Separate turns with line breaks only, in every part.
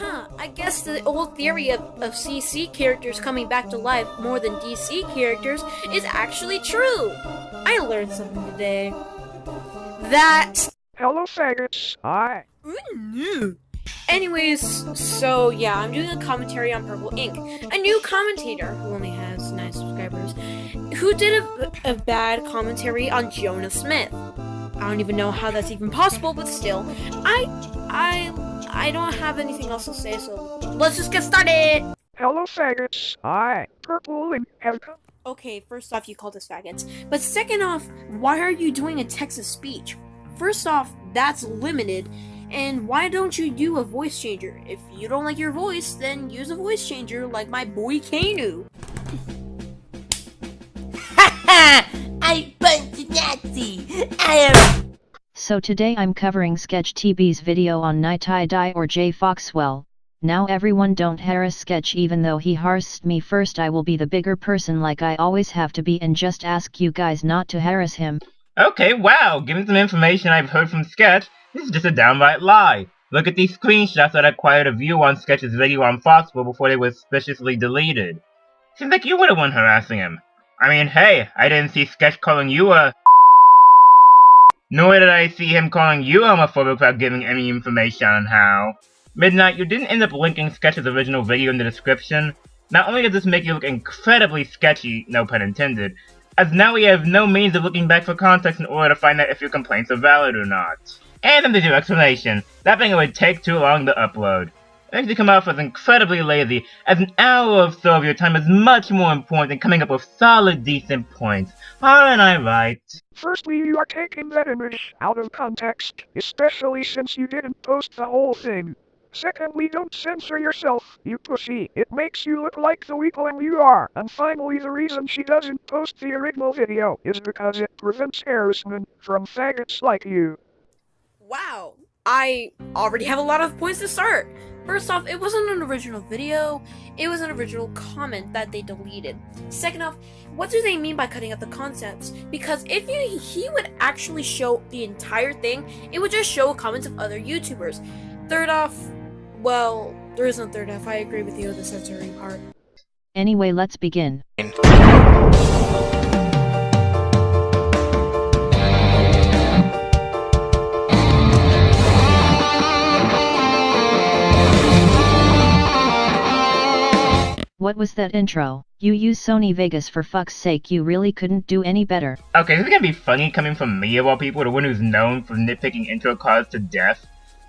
I guess the old theory of CC characters coming back to life more than DC characters is actually true. I learned something today. That...
Hello, faggots. Hi.
Anyways, so yeah, I'm doing a commentary on Purple Ink, a new commentator who only has 9 subscribers, who did a bad commentary on Jonah Smith. I don't even know how that's even possible, but still, I don't have anything else to say, so let's just get started!
Hello, faggots. Hi. Purple Ink have come.
Okay, first off, you called us faggots. But second off, why are you doing a Texas speech? First off, that's limited. And why don't you do a voice changer? If you don't like your voice, then use a voice changer like my boy Kanu.
Haha! I punched a Nazi! I am...
So today I'm covering Sketch TB's video on Night Die or J Foxwell. Now everyone don't harass Sketch even though he harassed me first. I will be the bigger person like I always have to be and just ask you guys not to harass him.
Okay, wow, given some information I've heard from Sketch, this is just a downright lie. Look at these screenshots that acquired a view on Sketch's video on Foxwell before they were suspiciously deleted. Seems like you were the one harassing him. I mean, hey, I didn't see Sketch calling you a... Nor did I see him calling you homophobic without giving any information on how. Midnight, you didn't end up linking Sketch's original video in the description. Not only does this make you look incredibly sketchy, no pun intended, as now we have no means of looking back for context in order to find out if your complaints are valid or not. And there's your explanation. That thing would take too long to upload. It makes you come off as incredibly lazy, as an hour or so of your time is much more important than coming up with solid, decent points. Aren't I right?
Firstly, you are taking that image out of context, especially since you didn't post the whole thing. Secondly, don't censor yourself, you pussy. It makes you look like the weakling you are. And finally, the reason she doesn't post the original video is because it prevents harassment from faggots like you.
Wow, I already have a lot of points to start. First off, it wasn't an original video, it was an original comment that they deleted. Second off, what do they mean by cutting out the concepts? Because if he would actually show the entire thing, it would just show comments of other YouTubers. Third off, well, there is no third off, I agree with you on the censoring part.
Anyway, let's begin. What was that intro? You use Sony Vegas, for fuck's sake, you really couldn't do any better.
Okay, this is gonna be funny coming from me of all people, the one who's known for nitpicking intro cards to death.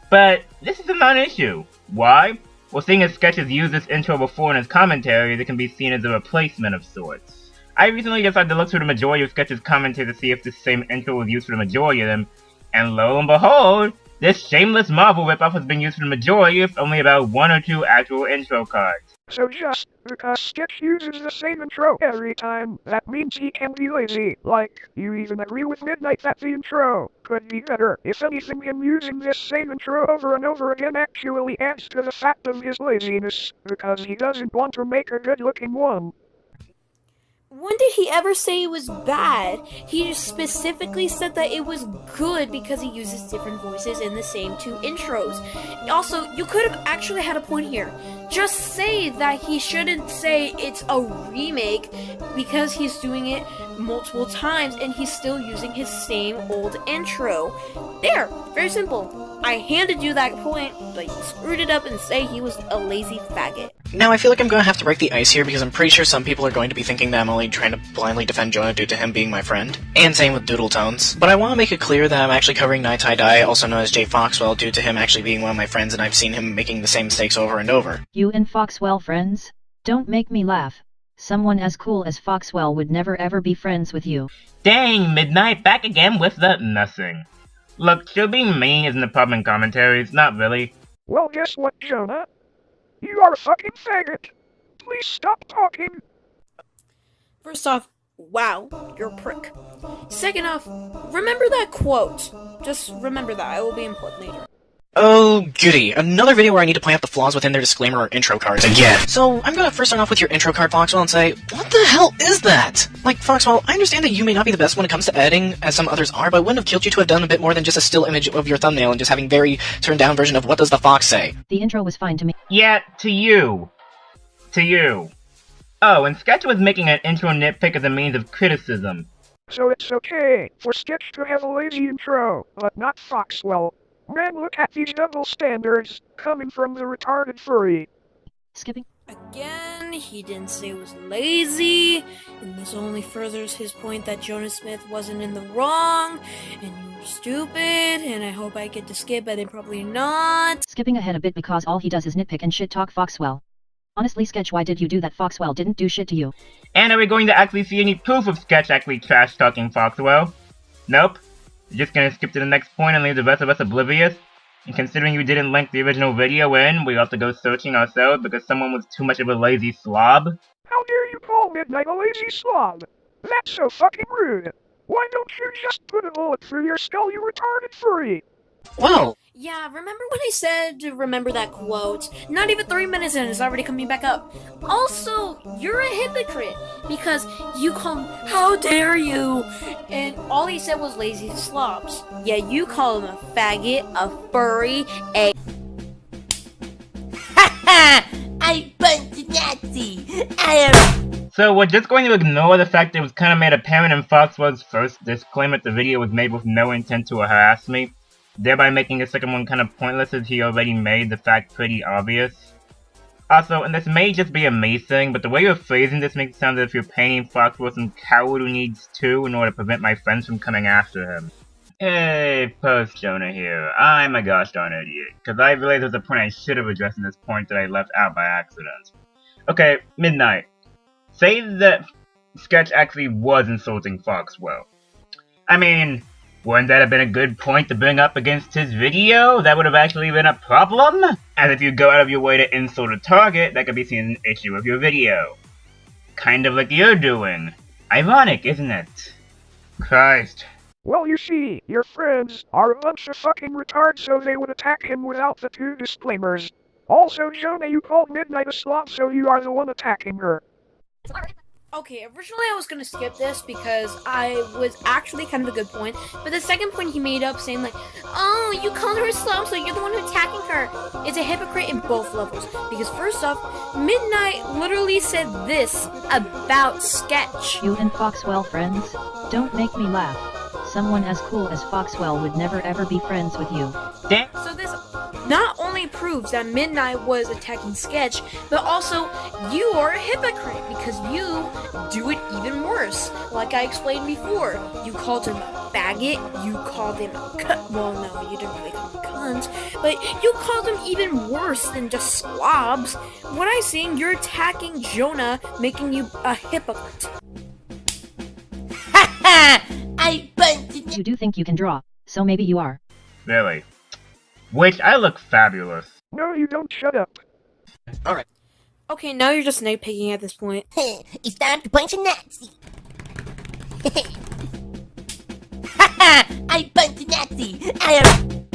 But this is a non-issue. Why? Well, seeing as Sketch has used this intro before in his commentary, it can be seen as a replacement of sorts. I recently decided to look through the majority of Sketch's commentary to see if this same intro was used for the majority of them, and lo and behold, this shameless Marvel ripoff has been used for the majority of only about 1 or 2 actual intro cards.
So just because Sketch uses the same intro every time, that means he can be lazy. Like, you even agree with Midnight that the intro could be better. If anything, him using this same intro over and over again actually adds to the fact of his laziness, because he doesn't want to make a good-looking one.
When did he ever say it was bad? He specifically said that it was good because he uses different voices in the same 2 intros. Also, you could have actually had a point here. Just say that he shouldn't say it's a remake because he's doing it multiple times and he's still using his same old intro. There, very simple. I handed you that point, but you screwed it up and say he was a lazy faggot.
Now, I feel like I'm going to have to break the ice here because I'm pretty sure some people are going to be thinking that I'm only trying to blindly defend Jonah due to him being my friend. And same with Doodle Tones. But I want to make it clear that I'm actually covering Night Die, also known as J Foxwell, due to him actually being one of my friends and I've seen him making the same mistakes over and over.
You and Foxwell friends? Don't make me laugh. Someone as cool as Foxwell would never ever be friends with you.
Dang, Midnight, back again with the nothing. Look, still being mean isn't a problem in commentaries, not really.
Well, guess what, Jonah? You are a fucking faggot. Please stop talking.
First off, wow, you're a prick. Second off, remember that quote. Just remember that, it will be important later.
Oh, goody. Another video where I need to point out the flaws within their disclaimer or intro cards again. So, I'm gonna first start off with your intro card, Foxwell, and say, what the hell is that? Like, Foxwell, I understand that you may not be the best when it comes to editing, as some others are, but it wouldn't have killed you to have done a bit more than just a still image of your thumbnail and just having very turned-down version of what does the fox say.
The intro was fine to me.
Yeah, to you. To you. Oh, and Sketch was making an intro nitpick as a means of criticism.
So it's okay for Sketch to have a lazy intro, but not Foxwell. Man, look at these double standards coming from the retarded furry.
Skipping.
Again, he didn't say it was lazy, and this only furthers his point that Jonah Smith wasn't in the wrong, and you were stupid, and I hope I get to skip, but then probably not.
Skipping ahead a bit because all he does is nitpick and shit talk Foxwell. Honestly, Sketch, why did you do that? Foxwell didn't do shit to you.
And are we going to actually see any proof of Sketch actually trash-talking Foxwell? Nope. You're just gonna skip to the next point and leave the rest of us oblivious? And considering you didn't link the original video in, we have to go searching ourselves because someone was too much of a lazy slob?
How dare you call Midnight a lazy slob? That's so fucking rude. Why don't you just put a bullet through your skull, you retarded furry?
Well,
Yeah, remember when I said to remember that quote? Not even 3 minutes in, it's already coming back up. Also, you're a hypocrite, because you call him, how dare you? And all he said was lazy slobs. Yeah, you call him a faggot, a furry, a...
I punched a Nazi! I am...
So we're just going to ignore the fact that it was kind of made apparent in Foxwell's first disclaimer that the video was made with no intent to harass me, thereby making the second one kind of pointless as he already made the fact pretty obvious. Also, and this may just be a me thing, but the way you're phrasing this makes it sound as if you're painting Foxwell some coward who needs two in order to prevent my friends from coming after him. Hey, post-Jonah here. I'm a gosh darn idiot, because I realized there's a point I should have addressed in this point that I left out by accident. Okay, Midnight. Say that Sketch actually was insulting Foxwell. I mean, wouldn't that have been a good point to bring up against his video? That would have actually been a problem? As if you go out of your way to insult a target, that could be seen as an issue with your video. Kind of like you're doing. Ironic, isn't it? Christ.
Well, you see, your friends are a bunch of fucking retards, so they would attack him without the two disclaimers. Also, Jonah, you called Midnight a slob, so you are the one attacking her.
Okay, originally I was gonna skip this because I was actually kind of a good point, but the second point he made up saying like, oh, you called her a slob, so you're the one who's attacking her, is a hypocrite in both levels. Because first off, Midnight literally said this about Sketch.
You and Foxwell friends? Don't make me laugh. Someone as cool as Foxwell would never ever be friends with you.
Damn.
So this not only proves that Midnight was attacking Sketch, but also you are a hypocrite because you do it even worse. Like I explained before, you called him a faggot, you called him a cunt. Well, no, you didn't really call him cunt, but you called him even worse than just slobs. What I'm saying, you're attacking Jonah, making you a hypocrite.
I punched a
You do think you can draw, so maybe you are.
Really. Which, I look fabulous.
No, you don't, shut up.
alright.
Okay, now you're just nitpicking at this point.
It's time to punch a Nazi! I punched a Nazi! I am...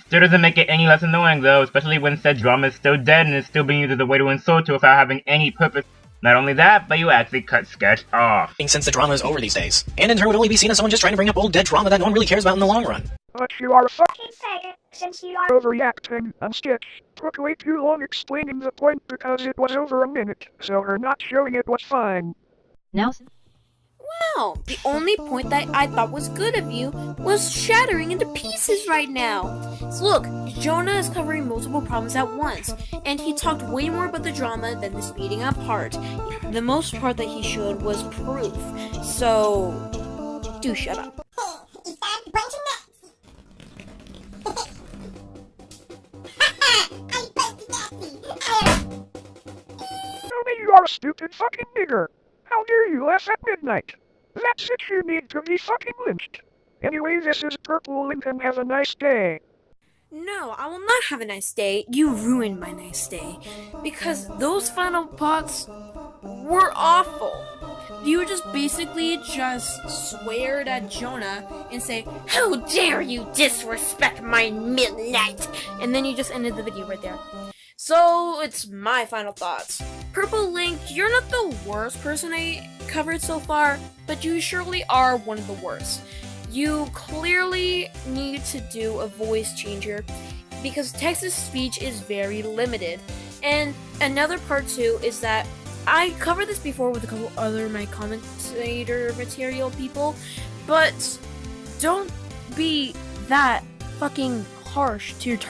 Still doesn't make it any less annoying though, especially when said drama is still dead and is still being used as a way to insult you without having any purpose. Not only that, but you actually cut Sketch off.
Since the drama is over these days, and in turn would only be seen as someone just trying to bring up old dead drama that no one really cares about in the long run.
But you are a fucking faggot, since you are overreacting, and Sketch took way too long explaining the point because it was over a minute, so her not showing it was fine.
Now,
Wow, the only point that I thought was good of you was shattering into pieces right now. So look, Jonah is covering multiple problems at once, and he talked way more about the drama than the speeding up part. The most part that he showed was proof, so do shut up.
It's time to punch a Nazi! I punched a Nazi! I am...
Jonah, you are a stupid fucking nigger. How dare you laugh at Midnight? That's it, you need to be fucking lynched. Anyway, this is Purple Lincoln, have a nice day.
No, I will not have a nice day. You ruined my nice day. Because those final parts were awful. You would just basically just swear at Jonah and say, "How dare you disrespect my midnight!" And then you just ended the video right there. So, it's my final thoughts. Purple Link, you're not the worst person I covered so far, but you surely are one of the worst. You clearly need to do a voice changer because text-to-speech is very limited. And another part too is that I covered this before with a couple other my commentator material people, but don't be that fucking harsh to your target.